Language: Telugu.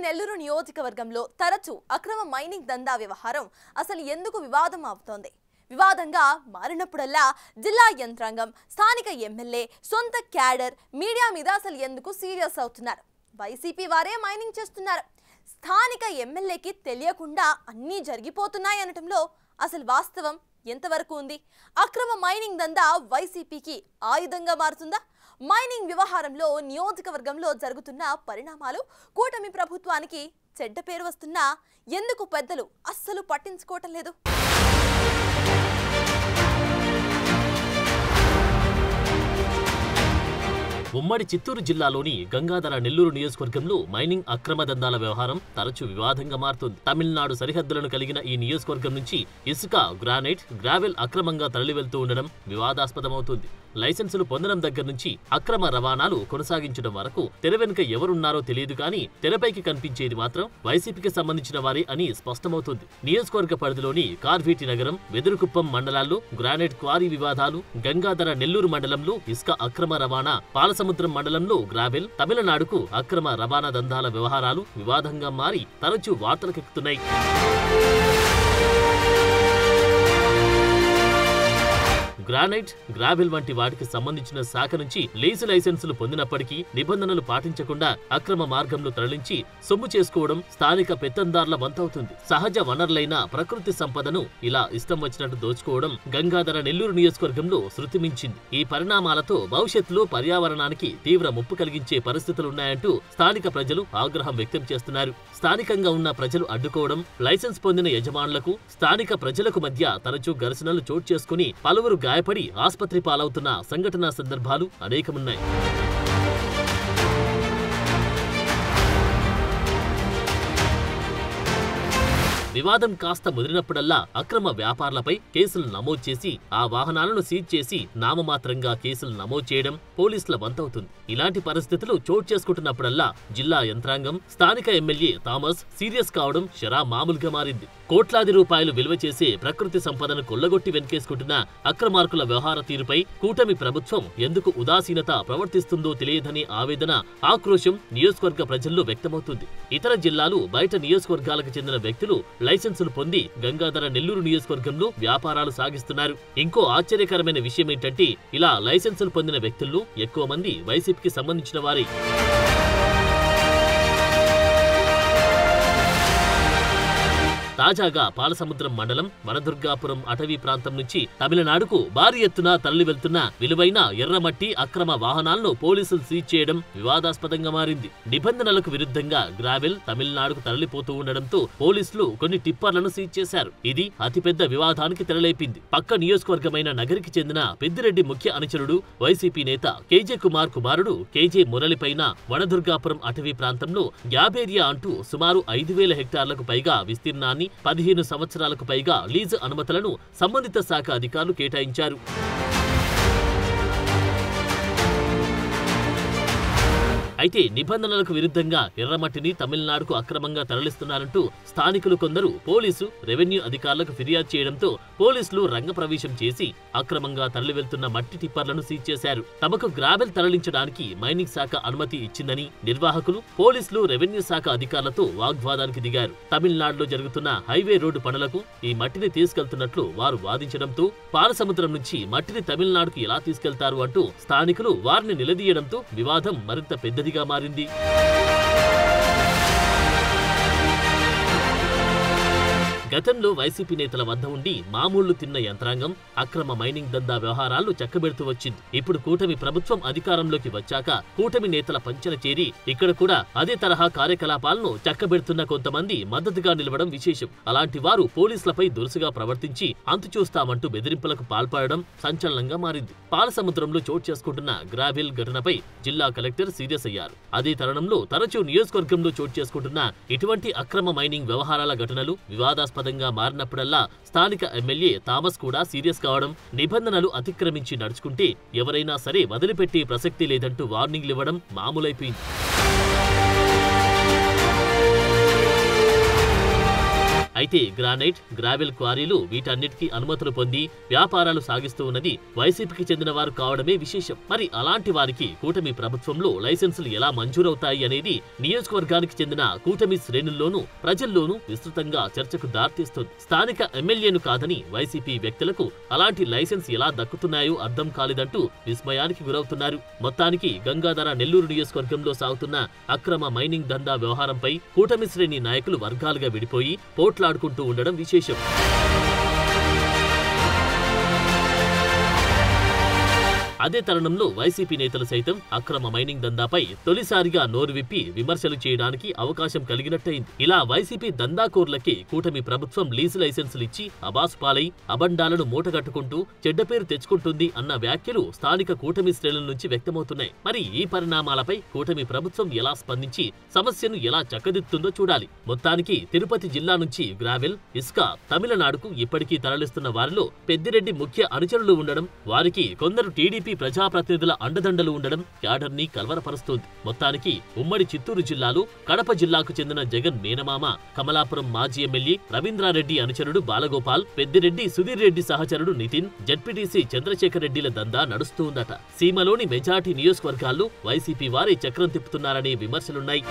నెల్లూరు నియోజకవర్గంలో తరచూ అక్రమ మైనింగ్ దందా వ్యవహారం అసలు ఎందుకు వివాదం అవుతోంది? వివాదంగా మారినప్పుడల్లా జిల్లా యంత్రాంగం, స్థానిక ఎమ్మెల్యే, సొంత క్యాడర్, మీడియా మీద అసలు ఎందుకు సీరియస్ అవుతున్నారు? వైసీపీ వారే మైనింగ్ చేస్తున్నారు, స్థానిక ఎమ్మెల్యేకి తెలియకుండా అన్నీ జరిగిపోతున్నాయి అనటంలో అసలు వాస్తవం ఎంతవరకు ఉంది? అక్రమ మైనింగ్ దందా వైసీపీకి ఆయుధంగా మారుతుందా? మైనింగ్ వ్యవహారంలో నియోజకవర్గంలో జరుగుతున్న పరిణామాలు కూటమి ప్రభుత్వానికి చెడ్డ పేరు వస్తున్నా ఎందుకు పెద్దలు అస్సలు పట్టించుకోవటం లేదు? ఉమ్మడి చిత్తూరు జిల్లాలోని గంగాధర నెల్లూరు నియోజకవర్గంలో మైనింగ్ అక్రమ దందాల వ్యవహారం తరచూ వివాదంగా మారుతుంది. తమిళనాడు సరిహద్దులను కలిగిన ఈ నియోజకవర్గం నుంచి ఇసుక, గ్రానైట్, గ్రావెల్ అక్రమంగా తరలివెళ్తూ ఉండడం వివాదాస్పదమవుతుంది. లైసెన్సులు పొందడం దగ్గర నుంచి అక్రమ రవాణాలు కొనసాగించడం వరకు తెర వెనుక ఎవరున్నారో తెలియదు కానీ తెరపైకి కనిపించేది మాత్రం వైసీపీకి సంబంధించిన వారే అని స్పష్టమవుతుంది. నియోజకవర్గ పరిధిలోని కార్వీటి నగరం, వెదురుకుప్పం మండలాల్లో గ్రానైట్ క్వారీ వివాదాలు, గంగాధర నెల్లూరు మండలంలో ఇసుక అక్రమ రవాణా, పాలసముద్రం మండలంలో గ్రావెల్, తమిళనాడుకు అక్రమ రవాణా దందాల వ్యవహారాలు వివాదంగా మారి తరచూ వార్తలకెక్కుతున్నాయి. గ్రానైట్, గ్రావెల్ వంటి వాటికి సంబంధించిన శాఖ నుంచి లీజు లైసెన్సులు పొందినప్పటికీ నిబంధనలు పాటించకుండా అక్రమ మార్గంలో తరలించి సొమ్ము చేసుకోవడం స్థానిక పెత్తందార్ల వంతవుతుంది. సహజ వనరులైన ప్రకృతి సంపదను ఇలా ఇష్టం వచ్చినట్టు దోచుకోవడం గంగాధర నెల్లూరు నియోజకవర్గంలో శృతిమించింది. ఈ పరిణామాలతో భవిష్యత్తులో పర్యావరణానికి తీవ్ర ముప్పు కలిగించే పరిస్థితులున్నాయంటూ స్థానిక ప్రజలు ఆగ్రహం వ్యక్తం చేస్తున్నారు. స్థానికంగా ఉన్న ప్రజలు అడ్డుకోవడం, లైసెన్స్ పొందిన యజమానులకు, స్థానిక ప్రజలకు మధ్య తరచూ ఘర్షణలు చోటు చేసుకుని పలువురు గాయపడి ఆస్పత్రి పాలవుతున్న సంఘటనా సందర్భాలు అనేకమున్నాయి. వివాదం కాస్త ముదిరినప్పుడల్లా అక్రమ వ్యాపారులపై కేసులు నమోదు చేసి ఆ వాహనాలను సీజ్ చేసి నామమాత్రంగా కేసులు నమోదు చేయడం పోలీసుల వంతవుతుంది. ఇలాంటి పరిస్థితులు చోటు చేసుకుంటున్నప్పుడల్లా జిల్లా యంత్రాంగం, స్థానిక ఎమ్మెల్యే థామస్ సీరియస్ కావడం షరా మామూలుగా మారింది. కోట్లాది రూపాయలు విలువ చేసే ప్రకృతి సంపదను కొల్లగొట్టి వెనకేసుకుంటున్న అక్రమార్కుల వ్యవహార తీరుపై కూటమి ప్రభుత్వం ఎందుకు ఉదాసీనత ప్రవర్తిస్తుందో తెలియదనే ఆవేదన, ఆక్రోశం నియోజకవర్గ ప్రజల్లో వ్యక్తమవుతుంది. ఇతర జిల్లాలు, బయట నియోజకవర్గాలకు చెందిన వ్యక్తులు లైసెన్సులు పొంది గంగాధర నెల్లూరు నియోజకవర్గంలో వ్యాపారాలు సాగిస్తున్నారు. ఇంకో ఆశ్చర్యకరమైన విషయం ఏంటంటే ఇలా లైసెన్సులు పొందిన వ్యక్తుల్లో ఎక్కువ మంది వైసీపీకి సంబంధించిన వారే. తాజాగా పాలసముద్రం మండలం వనదుర్గాపురం అటవీ ప్రాంతం నుంచి తమిళనాడుకు భారీ ఎత్తున తరలి వెళ్తున్న విలువైన ఎర్రమట్టి అక్రమ వాహనాలను పోలీసులు సీజ్ చేయడం వివాదాస్పదంగా మారింది. నిబంధనలకు విరుద్ధంగా గ్రావెల్ తమిళనాడుకు తరలిపోతూ ఉండడంతో పోలీసులు కొన్ని టిప్పర్లను సీజ్ చేశారు. ఇది అతిపెద్ద వివాదానికి తెరలేపింది. పక్క నియోజకవర్గమైన నగరికి చెందిన పెద్దిరెడ్డి ముఖ్య అనుచరుడు, వైసీపీ నేత కేజే కుమార్ కుమారుడు కేజే మురళిపైన వనదుర్గాపురం అటవీ ప్రాంతంలో గ్యాబేరియా అంటూ సుమారు 5,000 హెక్టార్లకు పైగా విస్తీర్ణాన్ని 15 సంవత్సరాలకు పైగా లీజు అనుమతులను సంబంధిత శాఖ అధికారులు కేటాయించారు. అయితే నిబంధనలకు విరుద్ధంగా ఎర్రమట్టిని తమిళనాడుకు అక్రమంగా తరలిస్తున్నారంటూ స్థానికులు కొందరు పోలీసు, రెవెన్యూ అధికారులకు ఫిర్యాదు చేయడంతో పోలీసులు రంగప్రవేశం చేసి అక్రమంగా తరలి వెళ్తున్న మట్టి టిప్పర్లను సీజ్ చేశారు. తమకు గ్రావెల్ తరలించడానికి మైనింగ్ శాఖ అనుమతి ఇచ్చిందని నిర్వాహకులు, పోలీసులు, రెవెన్యూ శాఖ అధికారులతో వాగ్వాదానికి దిగారు. తమిళనాడులో జరుగుతున్న హైవే రోడ్డు పనులకు ఈ మట్టిని తీసుకెళ్తున్నట్లు వారు వాదించడంతో పాలసముద్రం నుంచి మట్టిని తమిళనాడుకు ఎలా తీసుకెళ్తారు అంటూ స్థానికులు వారిని నిలదీయడంతో వివాదం మరింత పెద్దదిగా మారింది. గతంలో వైసీపీ నేతల వద్ద ఉండి మామూళ్లు తిన్న యంత్రాంగం అక్రమ మైనింగ్ దందా వ్యవహారాలను చక్కబెడుతూ వచ్చింది. ఇప్పుడు కూటమి ప్రభుత్వం అధికారంలోకి వచ్చాక కూటమి నేతల పంచన చేరి ఇక్కడ కూడా అదే తరహా కార్యకలాపాలను చక్కబెడుతున్న కొంతమంది మద్దతుగా నిలవడం విశేషం. అలాంటి వారు పోలీసులపై దురుసుగా ప్రవర్తించి అంతు చూస్తామంటూ బెదిరింపులకు పాల్పడడం సంచలనంగా మారింది. పాలసముద్రంలో చోటు చేసుకుంటున్న గ్రావెల్ ఘటనపై జిల్లా కలెక్టర్ సీరియస్ అయ్యారు. అదే తరుణంలో తరచూ నియోజకవర్గంలో చోటు చేసుకుంటున్న ఇటువంటి అక్రమ మైనింగ్ వ్యవహారాల ఘటనలు వివాదాస్పదంగా మారినప్పుడల్లా స్థానిక ఎమ్మెల్యే థామస్ కూడా సీరియస్ కావడం, నిబంధనలు అతిక్రమించి నడుచుకుంటే ఎవరైనా సరే వదిలిపెట్టే ప్రసక్తి లేదంటూ వార్నింగ్లు ఇవ్వడం మామూలైపోయింది. అయితే గ్రానైట్, గ్రావెల్ క్వారీలు వీటన్నిటికీ అనుమతులు పొంది వ్యాపారాలు సాగిస్తూ ఉన్నది వైసీపీకి చెందిన వారు కావడమే విశేషం. మరి అలాంటి వారికి కూటమి ప్రభుత్వంలో లైసెన్సులు ఎలా మంజూరవుతాయి అనేది నియోజకవర్గానికి చెందిన కూటమి శ్రేణుల్లోనూ ప్రజల్లోనూ విస్తృతంగా చర్చకు దారితీస్తుంది. స్థానిక ఎమ్మెల్యేను కాదని వైసీపీ వ్యక్తులకు అలాంటి లైసెన్స్ ఎలా దక్కుతున్నాయో అర్థం కాలేదంటూ విస్మయానికి గురవుతున్నారు. మొత్తానికి గంగాధర నెల్లూరు నియోజకవర్గంలో సాగుతున్న అక్రమ మైనింగ్ దందా వ్యవహారంపై కూటమి శ్రేణి నాయకులు వర్గాలుగా విడిపోయి పోట్లాడుకుంటూ ఉండడం విశేషం. అదే తరుణంలో వైసీపీ నేతలు సైతం అక్రమ మైనింగ్ దందాపై తొలిసారిగా నోరు విప్పి విమర్శలు చేయడానికి అవకాశం కలిగినట్టయింది. ఇలా వైసీపీ దందాకోర్లకి కూటమి ప్రభుత్వం లీజు లైసెన్సులు ఇచ్చి అబాసుపాలై అబండాలను మూటగట్టుకుంటూ చెడ్డ పేరు తెచ్చుకుంటుంది అన్న వ్యాఖ్యలు స్థానిక కూటమి శ్రేణుల నుంచి వ్యక్తమవుతున్నాయి. మరి ఈ పరిణామాలపై కూటమి ప్రభుత్వం ఎలా స్పందించి సమస్యను ఎలా చక్కదిద్దుతుందో చూడాలి. మొత్తానికి తిరుపతి జిల్లా నుంచి గ్రావెల్, ఇసుక తమిళనాడుకు ఇప్పటికీ తరలిస్తున్న వారిలో పెద్దిరెడ్డి ముఖ్య అనుచరులు ఉండడం, వారికి కొందరు టీడీపీ ప్రజాప్రతినిధుల అండదండలు ఉండడం క్యాడర్ని కలవరపరుస్తోంది. మొత్తానికి ఉమ్మడి చిత్తూరు జిల్లాలో కడప జిల్లాకు చెందిన జగన్ మేనమామ, కమలాపురం మాజీ ఎమ్మెల్యే రవీంద్రారెడ్డి అనుచరుడు బాలగోపాల్, పెద్దిరెడ్డి సుధీర్ రెడ్డి సహచరుడు నితిన్, జడ్పీటీసీ చంద్రశేఖర్ రెడ్డిల దందా నడుస్తోందట. సీమలోని మెజార్టీ నియోజకవర్గాల్లో వైసీపీ వారే చక్రం తిప్పుతున్నారనే విమర్శలున్నాయి.